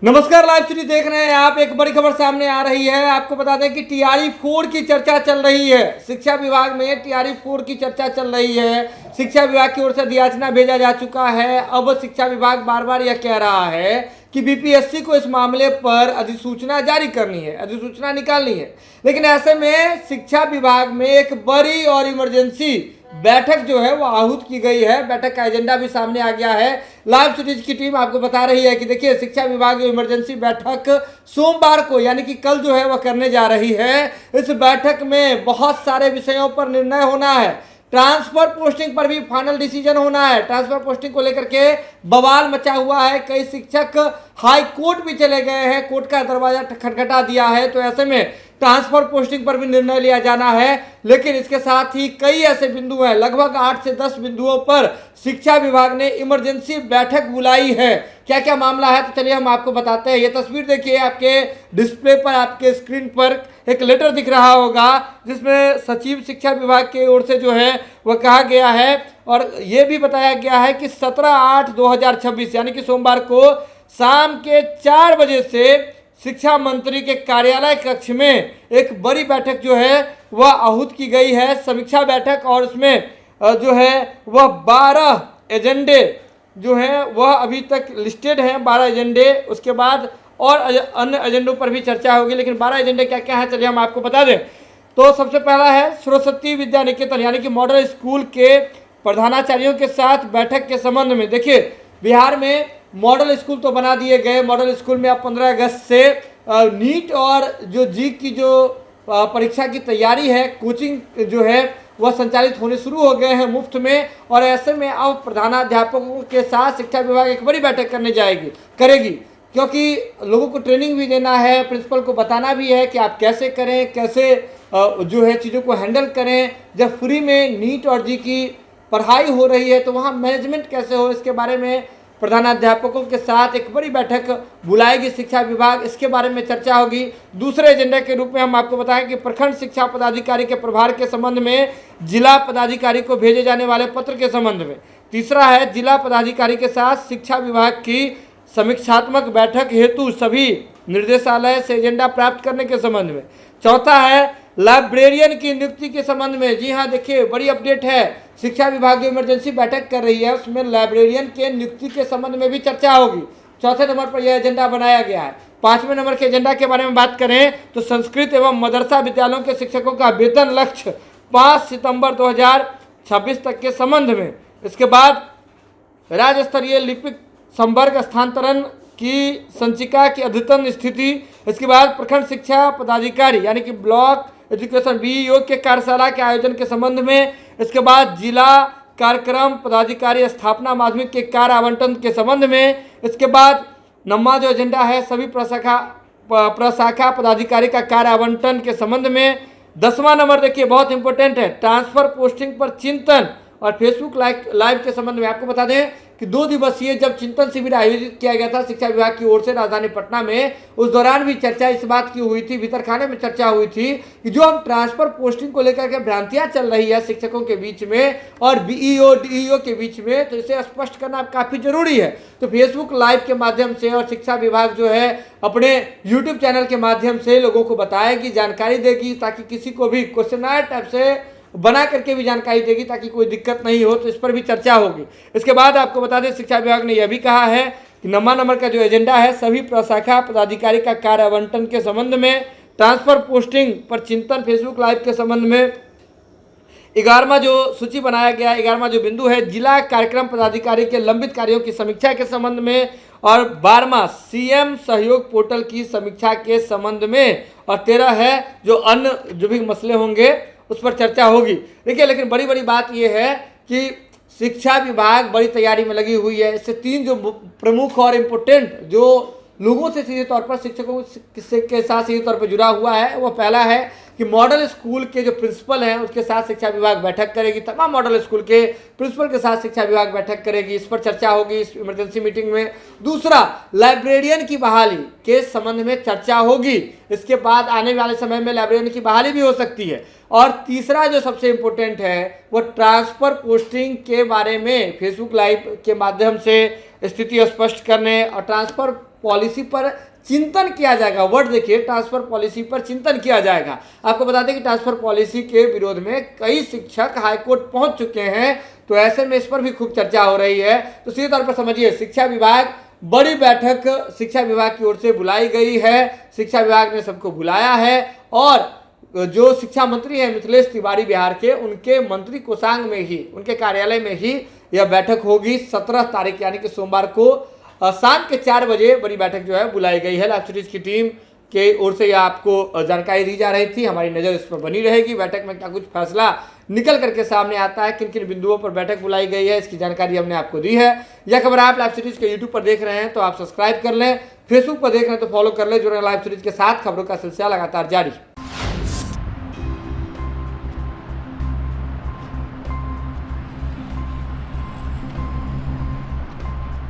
नमस्कार, live story देख रहे हैं आप। एक बड़ी खबर सामने आ रही है। आपको बता दें कि टीआरई 4 की चर्चा चल रही है। शिक्षा विभाग में टीआरई 4 की चर्चा चल रही है। शिक्षा विभाग की ओर से अधियाचना भेजा जा चुका है। अब शिक्षा विभाग बार बार यह कह रहा है कि बीपीएससी को इस मामले पर अधिसूचना जारी करनी है, अधिसूचना निकालनी है। लेकिन ऐसे में शिक्षा विभाग में एक बड़ी और इमरजेंसी बैठक जो है वो आहूत की गई है। बैठक का एजेंडा भी सामने आ गया है। लाइव सीरीज की टीम आपको बता रही है कि देखिए, शिक्षा विभाग इमरजेंसी बैठक सोमवार को यानी कि कल जो है वह करने जा रही है। इस बैठक में बहुत सारे विषयों पर निर्णय होना है। ट्रांसफर पोस्टिंग पर भी फाइनल डिसीजन होना है। ट्रांसफर पोस्टिंग को लेकर के बवाल मचा हुआ है। कई शिक्षक हाई कोर्ट भी चले गए हैं, कोर्ट का दरवाजा खटखटा दिया है। तो ऐसे में ट्रांसफर पोस्टिंग पर भी निर्णय लिया जाना है। लेकिन इसके साथ ही कई ऐसे बिंदु हैं, लगभग 8 से 10 बिंदुओं पर शिक्षा विभाग ने इमरजेंसी बैठक बुलाई है। क्या क्या मामला है, तो चलिए हम आपको बताते हैं। ये तस्वीर देखिए, आपके डिस्प्ले पर, आपके स्क्रीन पर एक लेटर दिख रहा होगा जिसमें सचिव शिक्षा विभाग की ओर से जो है वह कहा गया है और ये भी बताया गया है कि 17/8/2026 यानी कि सोमवार को शाम के 4 बजे से शिक्षा मंत्री के कार्यालय कक्ष में एक बड़ी बैठक जो है वह आहूत की गई है, समीक्षा बैठक। और उसमें जो है वह 12 एजेंडे जो हैं वह अभी तक लिस्टेड हैं, 12 एजेंडे। उसके बाद और अन्य एजेंडों पर भी चर्चा होगी। लेकिन 12 एजेंडे क्या क्या है, चलिए हम आपको बता दें। तो सबसे पहला है सरस्वती विद्या निकेतन यानी कि मॉडल स्कूल के प्रधानाचार्यों के साथ बैठक के संबंध में। देखिए, बिहार में मॉडल स्कूल तो बना दिए गए। मॉडल स्कूल में अब 15 अगस्त से नीट और जो जी की जो परीक्षा की तैयारी है, कोचिंग जो है वह संचालित होने शुरू हो गए हैं मुफ्त में। और ऐसे में अब प्रधानाध्यापकों के साथ शिक्षा विभाग एक बड़ी बैठक करेगी, क्योंकि लोगों को ट्रेनिंग भी देना है, प्रिंसिपल को बताना भी है कि आप कैसे करें, कैसे जो है चीज़ों को हैंडल करें। जब फ्री में नीट और जी की पढ़ाई हो रही है तो वहाँ मैनेजमेंट कैसे हो, इसके बारे में प्रधानाध्यापकों के साथ एक बड़ी बैठक बुलाएगी शिक्षा विभाग। इसके बारे में चर्चा होगी। दूसरे एजेंडा के रूप में हम आपको बताएं कि प्रखंड शिक्षा पदाधिकारी के प्रभार के संबंध में जिला पदाधिकारी को भेजे जाने वाले पत्र के संबंध में। तीसरा है जिला पदाधिकारी के साथ शिक्षा विभाग की समीक्षात्मक बैठक हेतु सभी निर्देशालय से एजेंडा प्राप्त करने के संबंध में। चौथा है लाइब्रेरियन की नियुक्ति के संबंध में। जी हाँ, देखिए, बड़ी अपडेट है। शिक्षा विभाग जो इमरजेंसी बैठक कर रही है उसमें लाइब्रेरियन के नियुक्ति के संबंध में भी चर्चा होगी। चौथे नंबर पर यह एजेंडा बनाया गया है। 5वें नंबर के एजेंडा के बारे में बात करें तो संस्कृत एवं मदरसा विद्यालयों के शिक्षकों का वेतन लक्ष्य 5 सितंबर 2026 तक के संबंध में। इसके बाद राज्य स्तरीय लिपिक संवर्ग स्थानांतरण की संचिका की अद्यतन स्थिति। इसके बाद प्रखंड शिक्षा पदाधिकारी यानी कि ब्लॉक एजुकेशन बीईओ के कार्यशाला के आयोजन के संबंध में। इसके बाद जिला कार्यक्रम पदाधिकारी स्थापना माध्यमिक के कार्य आवंटन के संबंध में। इसके बाद 9वां जो एजेंडा है सभी प्रशाखा पदाधिकारी का कार्य आवंटन के संबंध में। 10वां नंबर देखिए, बहुत इंपॉर्टेंट है, ट्रांसफर पोस्टिंग पर चिंतन और फेसबुक लाइव के संबंध में। आपको बता दें कि 2 दिवसीय जब चिंतन शिविर आयोजित किया गया था शिक्षा विभाग की ओर से राजधानी पटना में, उस दौरान भी चर्चा इस बात की हुई थी, भीतरखाने में चर्चा हुई थी कि जो हम ट्रांसफर पोस्टिंग को लेकर के भ्रांतियां चल रही है शिक्षकों के बीच में और बीईओ डीईओ के बीच में, तो इसे स्पष्ट करना काफ़ी जरूरी है। तो फेसबुक लाइव के माध्यम से और शिक्षा विभाग जो है अपने यूट्यूब चैनल के माध्यम से लोगों को बताएगी, जानकारी देगी, ताकि किसी को भी क्वेश्चनर टाइप से बना करके भी जानकारी देगी ताकि कोई दिक्कत नहीं हो। तो इस पर भी चर्चा होगी। इसके बाद आपको बता दें शिक्षा विभाग ने यह भी कहा है कि 9वां नंबर का जो एजेंडा है सभी प्रशाखा पदाधिकारी का कार्य आवंटन के संबंध में, ट्रांसफर पोस्टिंग पर चिंतन फेसबुक लाइव के संबंध में। 11वां जो सूची बनाया गया, 11वां जो बिंदु है जिला कार्यक्रम पदाधिकारी के लंबित कार्यों की समीक्षा के संबंध में। और 12वां सीएम सहयोग पोर्टल की समीक्षा के संबंध में। और 13 है जो अन्य जो भी मसले होंगे उस पर चर्चा होगी। देखिए, लेकिन बड़ी बात यह है कि शिक्षा विभाग बड़ी तैयारी में लगी हुई है। इससे 3 जो प्रमुख और इम्पोर्टेंट जो लोगों से सीधे तौर पर, शिक्षकों के साथ सीधे तौर पर जुड़ा हुआ है, वो पहला है कि मॉडल स्कूल के जो प्रिंसिपल हैं उसके साथ शिक्षा विभाग बैठक करेगी। तमाम मॉडल स्कूल के प्रिंसिपल के साथ शिक्षा विभाग बैठक करेगी। इस पर चर्चा होगी इस इमरजेंसी मीटिंग में। दूसरा, लाइब्रेरियन की बहाली के संबंध में चर्चा होगी। इसके बाद आने वाले समय में लाइब्रेरियन की बहाली भी हो सकती है। और तीसरा जो सबसे इम्पोर्टेंट है वो ट्रांसफ़र पोस्टिंग के बारे में फेसबुक लाइव के माध्यम से स्थिति स्पष्ट करने और ट्रांसफ़र पॉलिसी पर चिंतन किया जाएगा। वर्ड देखिए, ट्रांसफ़र पॉलिसी पर चिंतन किया जाएगा। आपको बता दें कि ट्रांसफ़र पॉलिसी के विरोध में कई शिक्षक हाईकोर्ट पहुंच चुके हैं, तो ऐसे में इस पर भी खूब चर्चा हो रही है। तो सीधे तौर पर समझिए, शिक्षा विभाग बड़ी बैठक शिक्षा विभाग की ओर से बुलाई गई है। शिक्षा विभाग ने सबको बुलाया है और जो शिक्षा मंत्री हैं मिथिलेश तिवारी बिहार के, उनके मंत्री कोषांग में ही, उनके कार्यालय में ही यह बैठक होगी 17 तारीख यानी कि सोमवार को शाम के 4 बजे बड़ी बैठक जो है बुलाई गई है। लाइव सीरीज की टीम के ओर से यह आपको जानकारी दी जा रही थी। हमारी नज़र इस पर बनी रहेगी, बैठक में क्या कुछ फैसला निकल करके सामने आता है, किन किन बिंदुओं पर बैठक बुलाई गई है, इसकी जानकारी हमने आपको दी है। यह खबर आप लाइव सीरीज के यूट्यूब पर देख रहे हैं तो आप सब्सक्राइब कर लें, फेसबुक पर देख रहे हैं तो फॉलो कर लें। जुड़े लाइव सीरीज के साथ, खबरों का सिलसिला लगातार जारी।